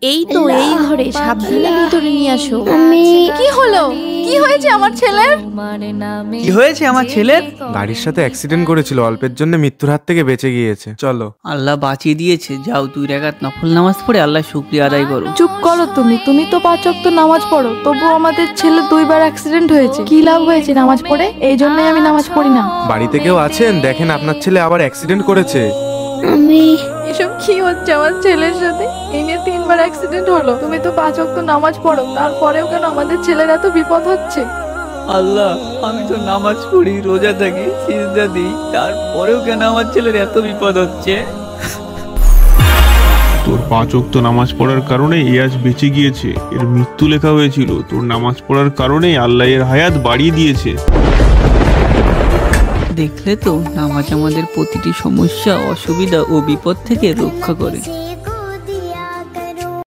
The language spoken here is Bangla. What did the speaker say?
এই তো এই ঘরে, সাবধানে ভিতরে নিয়ে আসো। কি হলো? কি হয়েছে আমার ছেলের? কি হয়েছে আমার ছেলের? গাড়ির সাথে অ্যাক্সিডেন্ট করেছিল, অল্পের জন্য মৃত্যুর হাত থেকে বেঁচে গিয়েছে। চলো। আল্লাহ বাঁচিয়ে দিয়েছে। যাও 2 রাকাত নফল নামাজ পড়ে আল্লাহ শুকরিয়া আদায় করো। চুপ করো তুমি তো 5 ওয়াক্ত নামাজ পড়ো, তবু আমাদের ছেলে 2 বার অ্যাক্সিডেন্ট হয়েছে। কি লাভ হয়েছে নামাজ পড়ে? এই জন্যই আমি নামাজ পড়ি না। বাড়িতে কেউ আছেন? দেখেন আপনার ছেলে আবার অ্যাক্সিডেন্ট করেছে। এসব কি হচ্ছে আমার ছেলের সাথে? এই নিয়ে 3 বার অ্যাক্সিডেন্ট হলো। তুমি তো 5 ওয়াক্ত নামাজ পড়ো, তারপরেও কেন আমাদের ছেলের এত বিপদ হচ্ছে? আল্লাহ, আমি তো নামাজ পড়ি, রোজা থাকি, সিজদা দিই, তারপরেও কেন আমার ছেলের এত বিপদ হচ্ছে? তোর 5 ওয়াক্ত নামাজ পড়ার কারণে আজ বেঁচে গিয়েছে। এর মৃত্যু লেখা হয়েছিল, তোর নামাজ পড়ার কারণে আল্লাহ এর হায়াত বাড়িয়ে দিয়েছে। দেখলে তো, নামাজ আমাদের প্রতিটি সমস্যা, অসুবিধা ও বিপদ থেকে রক্ষা করে।